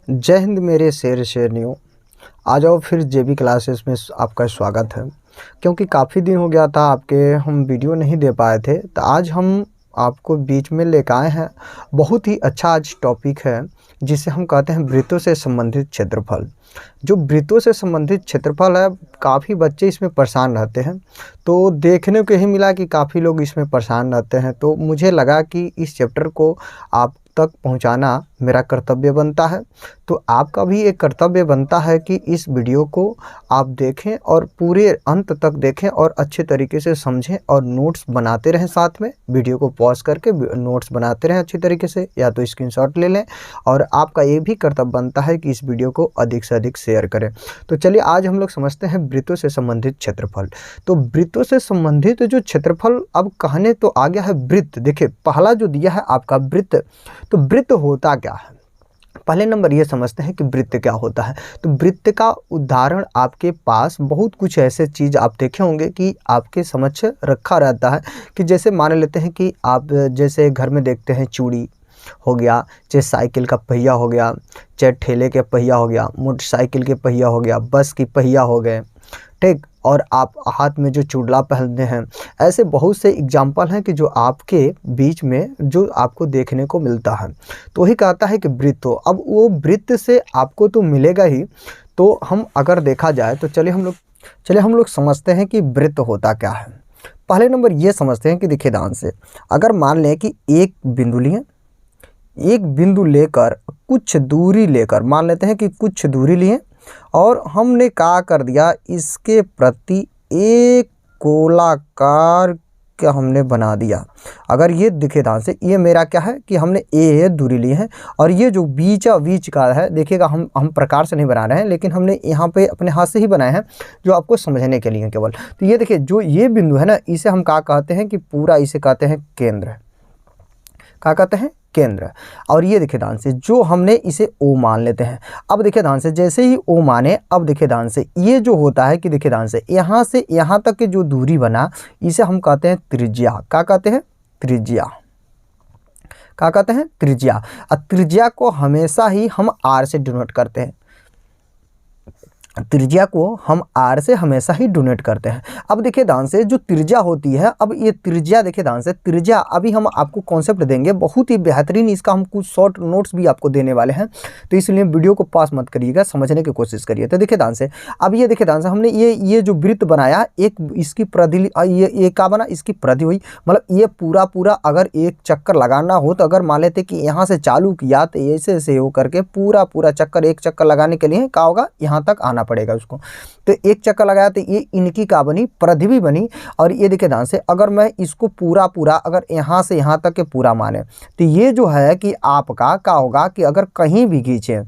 जय हिंद मेरे शेर शेरनियों। आ जाओ फिर जेबी क्लासेस में आपका स्वागत है। क्योंकि काफ़ी दिन हो गया था आपके हम वीडियो नहीं दे पाए थे, तो आज हम आपको बीच में लेकर आए हैं। बहुत ही अच्छा आज टॉपिक है जिसे हम कहते हैं वृत्तों से संबंधित क्षेत्रफल। जो वृत्तों से संबंधित क्षेत्रफल है, काफ़ी बच्चे इसमें परेशान रहते हैं। तो देखने को यही मिला कि काफ़ी लोग इसमें परेशान रहते हैं, तो मुझे लगा कि इस चैप्टर को आप तक पहुंचाना मेरा कर्तव्य बनता है। तो आपका भी एक कर्तव्य बनता है कि इस वीडियो को आप देखें और पूरे अंत तक देखें और अच्छे तरीके से समझें और नोट्स बनाते रहें। साथ में वीडियो को पॉज करके नोट्स बनाते रहें अच्छी तरीके से, या तो स्क्रीनशॉट ले लें। और आपका ये भी कर्तव्य बनता है कि इस वीडियो को अधिक से अधिक शेयर करें। तो चलिए आज हम लोग समझते हैं वृत्तों से संबंधित क्षेत्रफल। तो वृत्तों से संबंधित जो क्षेत्रफल अब कहने तो आ गया है वृत्त। देखिए पहला जो दिया है आपका वृत्त, तो वृत्त होता क्या है। पहले नंबर ये समझते हैं कि वृत्त क्या होता है। तो वृत्त का उदाहरण आपके पास बहुत कुछ ऐसे चीज़ आप देखे होंगे कि आपके समक्ष रखा रहता है। कि जैसे मान लेते हैं कि आप जैसे घर में देखते हैं चूड़ी हो गया, चाहे साइकिल का पहिया हो गया, चाहे ठेले के पहिया हो गया, मोटरसाइकिल के पहिया हो गया, बस की पहिया हो गए, ठीक। और आप हाथ में जो चूड़ला पहनते हैं, ऐसे बहुत से एग्जाम्पल हैं कि जो आपके बीच में जो आपको देखने को मिलता है। तो वही कहता है कि वृत्त हो। अब वो वृत्त से आपको तो मिलेगा ही। तो हम अगर देखा जाए तो चलिए हम लोग समझते हैं कि वृत्त होता क्या है। पहले नंबर ये समझते हैं कि देखिए ध्यान से, अगर मान लें कि एक बिंदु लिए, एक बिंदु लेकर कुछ दूरी लेकर, मान लेते हैं कि कुछ दूरी लिए और हमने क्या कर दिया, इसके प्रति एक गोलाकार का हमने बना दिया। अगर ये दिखे ध्यान से, ये मेरा क्या है कि हमने ए दूरी ली है और ये जो बीच का है, देखिएगा हम प्रकार से नहीं बना रहे हैं, लेकिन हमने यहाँ पे अपने हाथ से ही बनाए हैं जो आपको समझने के लिए केवल। तो ये देखिए जो ये बिंदु है ना, इसे हम क्या कहते हैं कि पूरा इसे कहते हैं केंद्र। क्या कहते हैं? केंद्र। और ये देखिए ध्यान से, जो हमने इसे O मान लेते हैं। अब देखिए ध्यान से, जैसे ही O माने, अब देखिए ध्यान से, ये जो होता है कि देखिए ध्यान से, यहाँ से यहाँ तक की जो दूरी बना, इसे हम कहते हैं त्रिज्या। क्या कहते हैं? त्रिज्या। क्या कहते हैं? त्रिज्या। और त्रिज्या को हमेशा ही हम R से डिनोट करते हैं। त्रिज्या को हम R से हमेशा ही डोनेट करते हैं। अब देखिए ध्यान से, जो त्रिज्या होती है, अब ये त्रिज्या देखिए ध्यान से, त्रिज्या अभी हम आपको कॉन्सेप्ट देंगे बहुत ही बेहतरीन। इसका हम कुछ शॉर्ट नोट्स भी आपको देने वाले हैं, तो इसलिए वीडियो को पास मत करिएगा, समझने की कोशिश करिए। तो देखिए ध्यान से, अब ये देखिए ध्यान से, हमने ये जो वृत्त बनाया, एक इसकी प्रधि, ये क्या बना, इसकी प्रधि हुई। मतलब ये पूरा अगर एक चक्कर लगाना हो, तो अगर मान लेते कि यहाँ से चालू किया, तो ऐसे हो करके पूरा चक्कर, एक चक्कर लगाने के लिए क्या होगा, यहाँ तक आना पड़ेगा उसको। तो एक चक्कर लगाया तो ये इनकी क्या बनी, प्रधि बनी। और ये देखिए ध्यान से, अगर मैं इसको पूरा अगर यहाँ से यहाँ तक के पूरा माने, तो ये जो है कि आपका क्या होगा कि अगर कहीं भी खींचे,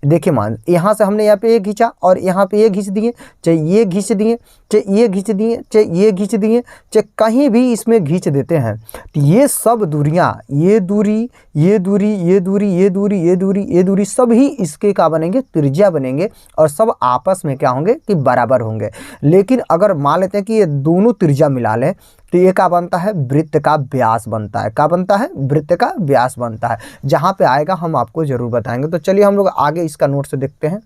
देखिए मान यहाँ से हमने यहाँ पे ये खींचा और यहाँ पे ये खींच दिए, चाहे ये खींच दिए, चाहे ये खींच दिए, चाहे ये खींच दिए, चाहे कहीं भी इसमें खींच देते हैं, तो ये सब दूरियाँ, ये दूरी, ये दूरी, ये दूरी, ये दूरी, ये दूरी, ये दूरी, सब ही इसके क्या बनेंगे, त्रिज्या बनेंगे। और सब आपस में क्या होंगे कि बराबर होंगे। लेकिन अगर मान लेते हैं कि ये दोनों त्रिज्या मिला लें, तो ये क्या बनता है, वृत्त का व्यास बनता है। क्या बनता है? वृत्त का व्यास बनता है। जहां पे आएगा हम आपको जरूर बताएंगे। तो चलिए हम लोग आगे इसका नोट से देखते हैं।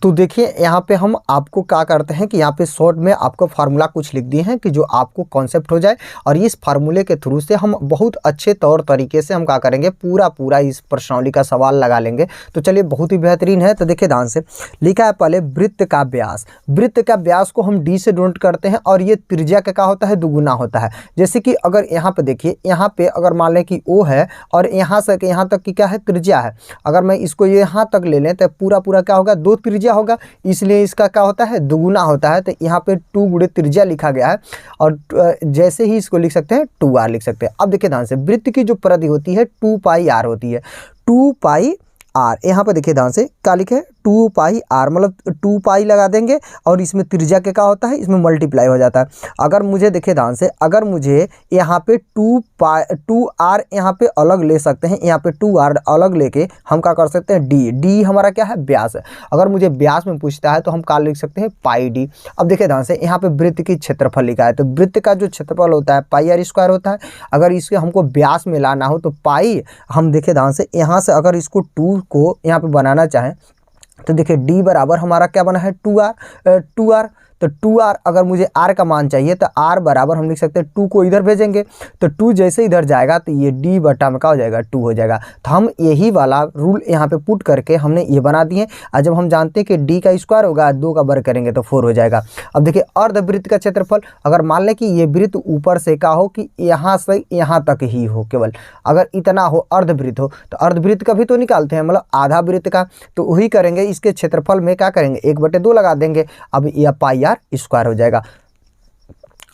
तो देखिए यहाँ पे हम आपको क्या करते हैं कि यहाँ पे शॉर्ट में आपको फार्मूला कुछ लिख दिए हैं कि जो आपको कॉन्सेप्ट हो जाए, और इस फार्मूले के थ्रू से हम बहुत अच्छे तौर तरीके से हम क्या करेंगे, पूरा इस प्रश्नावली का सवाल लगा लेंगे। तो चलिए बहुत ही बेहतरीन है। तो देखिए ध्यान से, लिखा है पहले वृत्त का व्यास। वृत्त का व्यास को हम D से डोनेट करते हैं और ये त्रिज्या का क्या होता है, दुगुना होता है। जैसे कि अगर यहाँ पे देखिए, यहाँ पे अगर मान लें कि O है और यहाँ से यहाँ तक की क्या है, त्रिज्या है। अगर मैं इसको यहाँ तक ले लें तो पूरा क्या होगा, 2 त्रिज्या होगा, इसलिए इसका क्या होता है, दुगुना होता है। तो यहाँ पे 2 गुणे त्रिज्या लिखा गया है और जैसे ही इसको लिख सकते हैं 2r लिख सकते हैं। अब देखिए ध्यान से, वृत्त की जो परिधि होती है 2 पाई r होती है। 2 पाई r, यहाँ पे देखिए ध्यान से क्या लिखे है, 2 पाई आर, मतलब 2 पाई लगा देंगे और इसमें त्रिज्या के क्या होता है, इसमें मल्टीप्लाई हो जाता है। अगर मुझे देखिए ध्यान से, अगर मुझे यहाँ पे 2 आर यहाँ पे अलग ले सकते हैं, यहाँ पे 2 आर अलग लेके हम क्या कर सकते हैं, डी हमारा क्या है, व्यास है। अगर मुझे व्यास में पूछता है तो हम क्या लिख सकते हैं, पाई डी। अब देखिए ध्यान से, यहाँ पे वृत्त की क्षेत्रफल लिखा है, तो वृत्त का जो क्षेत्रफल होता है पाई आर स्क्वायर होता है। अगर इसके हमको व्यास में लाना हो तो पाई, हम देखिए ध्यान से यहाँ से अगर इसको 2 को यहाँ पे बनाना चाहें तो देखिए डी बराबर हमारा क्या बना है, 2r। तो 2r, अगर मुझे r का मान चाहिए तो r बराबर हम लिख सकते हैं 2 को इधर भेजेंगे, तो 2 जैसे इधर जाएगा तो ये d बटा में क्या हो जाएगा, 2 हो जाएगा। तो हम यही वाला रूल यहाँ पे पुट करके हमने ये बना दिए। और जब हम जानते हैं कि d का स्क्वायर होगा 2 का वर्ग करेंगे तो 4 हो जाएगा। अब देखिए अर्धवृत्त का क्षेत्रफल, अगर मान लें कि ये वृत्त ऊपर से क्या हो कि यहाँ से यहाँ तक ही हो, केवल अगर इतना हो अर्धवृत्त हो, तो अर्धवृत्त का भी तो निकालते हैं, मतलब आधा वृत्त का, तो वही करेंगे। इसके क्षेत्रफल में क्या करेंगे, 1/2 लगा देंगे। अब यह पाई आर स्क्वायर हो जाएगा।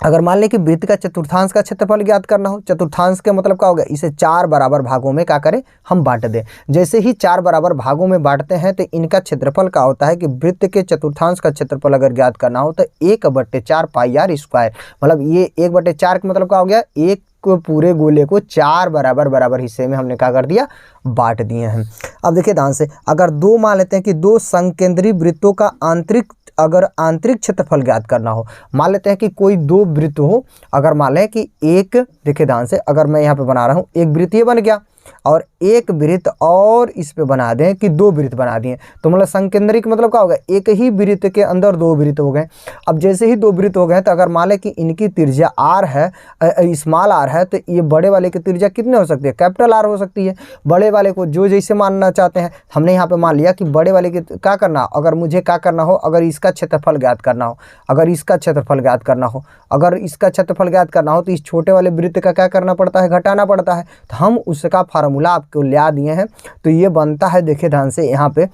अगर मान लें कि वृत्त का चतुर्थांश का क्षेत्रफल ज्ञात करना हो, चतुर्थांश के मतलब क्या हो गया, इसे 4 बराबर भागों में क्या करें, हम बांट दें। जैसे ही 4 बराबर भागों में बांटते हैं तो इनका क्षेत्रफल क्या होता है कि वृत्त के चतुर्थांश का क्षेत्रफल अगर ज्ञात करना हो तो 1/4 पाई आर स्क्वायर, मतलब ये 1/4 का मतलब क्या हो गया, एक पूरे गोले को 4 बराबर हिस्से में हमने क्या कर दिया, बांट दिए हैं। अब देखिए ध्यान से, अगर 2 मान लेते हैं कि 2 संकेंद्री वृत्तों का अगर आंतरिक क्षेत्रफल ज्ञात करना हो, मान लेते हैं कि कोई 2 वृत्त हो, अगर मान लें कि एक, देखिए ध्यान से, अगर मैं यहाँ पे बना रहा हूँ, एक वृत्त ये बन गया और एक वृत्त और इस पे बना दें कि 2 वृत्त बना दिए, तो मतलब संकेंद्रिक मतलब क्या होगा, एक ही वृत्त के अंदर 2 वृत्त हो गए। अब जैसे ही 2 वृत्त हो गए तो अगर मान लें कि इनकी त्रिज्या आर है, स्मॉल आर है, तो ये बड़े वाले की त्रिज्या कितने हो सकती है, कैपिटल आर हो सकती है। बड़े वाले को जो जैसे मानना चाहते हैं, हमने यहाँ पे मान लिया कि बड़े वाले की क्या करना, अगर मुझे क्या करना हो, अगर इसका क्षेत्रफल ज्ञात करना हो, अगर इसका क्षेत्रफल ज्ञात करना हो, अगर इसका क्षेत्रफल ज्ञात करना हो तो इस छोटे वाले वृत्त का क्या करना पड़ता है, घटाना पड़ता है। तो हम उसका फार्मूला आपको लिया दिए हैं, तो ये बनता है, देखिए ध्यान से, यहाँ पे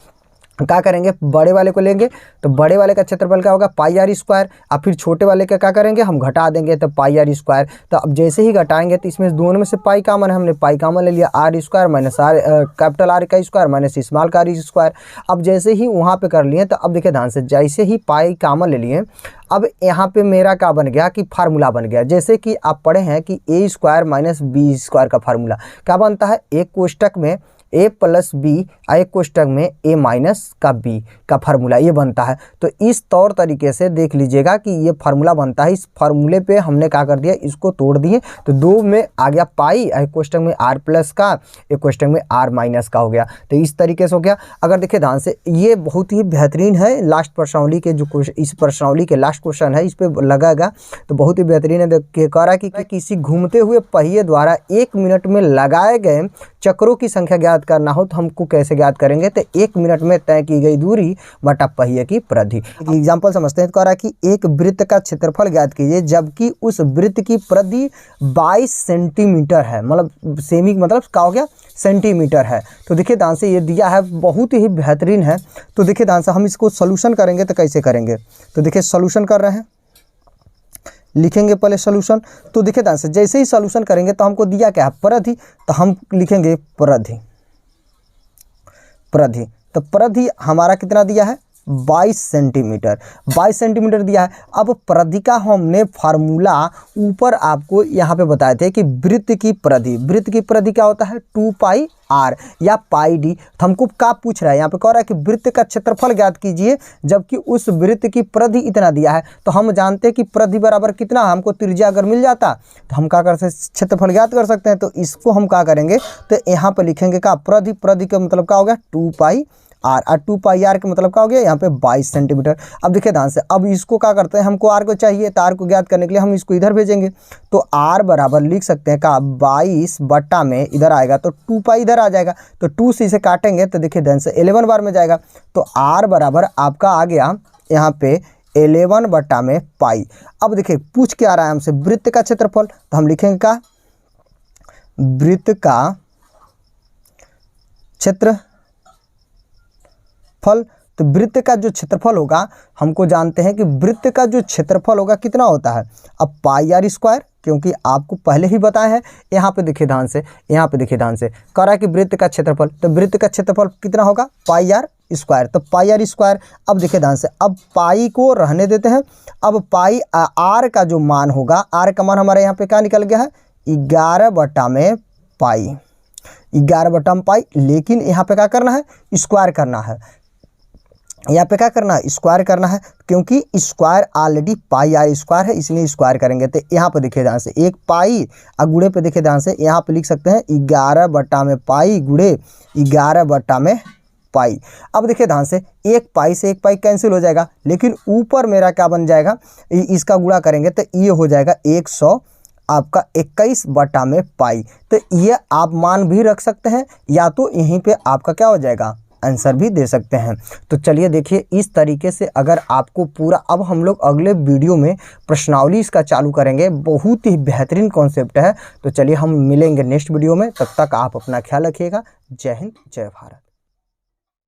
क्या करेंगे, बड़े वाले को लेंगे तो बड़े वाले का क्षेत्रफल क्या होगा, पाई आर स्क्वायर, और फिर छोटे वाले का क्या करेंगे, हम घटा देंगे तो पाई आर स्क्वायर। तो अब जैसे ही घटाएंगे तो इसमें दोनों में से पाई कॉमन है, हमने पाई कॉमन ले लिया, r square minus r, capital R का स्क्वायर माइनस स्मॉल का आर स्क्वायर। अब जैसे ही वहाँ पे कर लिए तो अब देखिए ध्यान से, जैसे ही पाई कॉमन ले लिए, अब यहाँ पे मेरा क्या बन गया कि फार्मूला बन गया। जैसे कि आप पढ़े हैं कि ए स्क्वायर माइनस बी स्क्वायर का फार्मूला क्या बनता है, एक कोष्टक में a प्लस बी, एक कोष्टक में a माइनस का b का फार्मूला ये बनता है। तो इस तौर तरीके से देख लीजिएगा कि ये फार्मूला बनता है। इस फार्मूले पे हमने क्या कर दिया, इसको तोड़ दिए, तो 2 में आ गया पाई, एक कोष्टक में r प्लस का, एक कोष्टक में r माइनस का हो गया। तो इस तरीके से हो गया। अगर देखिए ध्यान से, ये बहुत ही बेहतरीन है, लास्ट प्रश्नावली के जो इस प्रश्नावली के लास्ट क्वेश्चन है, इस पर लगाएगा तो बहुत ही बेहतरीन है। देखिए कह रहा है कि किसी घूमते हुए पहिए द्वारा 1 मिनट में लगाए गए चक्रों की संख्या ज्ञात करना हो तो हमको कैसे ज्ञात करेंगे, तो 1 मिनट में तय की गई दूरी बटा पहिए की परिधि। एग्जाम्पल समझते हैं। तो कह रहा है कि एक वृत्त का क्षेत्रफल ज्ञात कीजिए जबकि उस वृत्त की परिधि 22 सेंटीमीटर है, मतलब सेमी मतलब क्या हो गया, सेंटीमीटर है। तो देखिए ध्यान से, ये दिया है, बहुत ही बेहतरीन है। तो देखिए ध्यान से, हम इसको सोल्यूशन करेंगे तो कैसे करेंगे, तो देखिए सोल्यूशन कर रहे हैं, लिखेंगे पहले सोल्यूशन। तो देखिए ध्यान से, जैसे ही सोल्यूशन करेंगे तो हमको दिया क्या है, परिधि, तो हम लिखेंगे परिधि। तो परिधि हमारा कितना दिया है, 22 सेंटीमीटर, 22 सेंटीमीटर दिया है। अब परिधि का हमने फार्मूला ऊपर आपको यहाँ पे बताए थे कि वृत्त की परिधि क्या होता है, 2 पाई आर या पाई डी। तो हमको क्या पूछ रहा है, यहाँ पे कह रहा है कि वृत्त का क्षेत्रफल ज्ञात कीजिए जबकि उस वृत्त की परिधि इतना दिया है। तो हम जानते हैं कि परिधि बराबर कितना, हमको त्रिज्या अगर मिल जाता तो हम क्या कर सकते, क्षेत्रफल ज्ञात कर सकते हैं। तो इसको हम क्या करेंगे, तो यहाँ पे लिखेंगे क्या, परिधि का मतलब क्या हो गया, 2 पाई आर, और 2 पाई आर का मतलब क्या हो गया, यहाँ पे 22 सेंटीमीटर। अब देखिए ध्यान से, अब इसको क्या करते हैं, हमको आर को चाहिए, तो आर को ज्ञात करने के लिए हम इसको इधर भेजेंगे। तो आर बराबर लिख सकते हैं का 22 बट्टा में इधर आएगा तो 2 पाई इधर आ जाएगा, तो 2 से इसे काटेंगे तो देखिए ध्यान से 11 बार में जाएगा। तो आर बराबर आपका आ गया यहाँ पे 11 बट्टा में पाई। अब देखिए पूछ के आ रहा है हमसे वृत्त का क्षेत्रफल, तो हम लिखेंगे का वृत्त का क्षेत्रफल। तो वृत्त का जो क्षेत्रफल होगा, हमको जानते हैं कि वृत्त का जो क्षेत्रफल होगा कितना होता है, अब पाई आर स्क्वायर, क्योंकि आपको पहले ही बताया है। यहाँ पे देखिए ध्यान से, यहाँ पे देखिए ध्यान से, कह रहा है कि वृत्त का क्षेत्रफल, तो वृत्त का क्षेत्रफल कितना होगा, पाई आर स्क्वायर, तो पाई आर स्क्वायर। अब देखिए ध्यान से, अब पाई को रहने देते हैं। अब पाई आर का जो मान होगा, आर का मान हमारे यहाँ पे क्या निकल गया है, 11 बटा में पाई, 11 बटा में पाई। लेकिन यहाँ पे क्या करना है, स्क्वायर करना है। यहाँ पे क्या करना है, स्क्वायर करना है, क्योंकि square already pi r square है, इसलिए स्क्वायर करेंगे। तो यहाँ पे देखिए ध्यान से, एक पाई गुणे पे देखिए ध्यान से, यहाँ पे लिख सकते हैं 11 बटा में पाई गुणे 11 बटा में पाई। अब देखिए ध्यान से, एक पाई से एक पाई कैंसिल हो जाएगा, लेकिन ऊपर मेरा क्या बन जाएगा, इसका गुणा करेंगे तो ये हो जाएगा 100 आपका 21 बटा में पाई। तो ये आप मान भी रख सकते हैं, या तो यहीं पे आपका क्या हो जाएगा, आंसर भी दे सकते हैं। तो चलिए देखिए, इस तरीके से अगर आपको पूरा, अब हम लोग अगले वीडियो में प्रश्नावली इसका चालू करेंगे, बहुत ही बेहतरीन कॉन्सेप्ट है। तो चलिए हम मिलेंगे नेक्स्ट वीडियो में, तब तक आप अपना ख्याल रखिएगा। जय हिंद, जय भारत।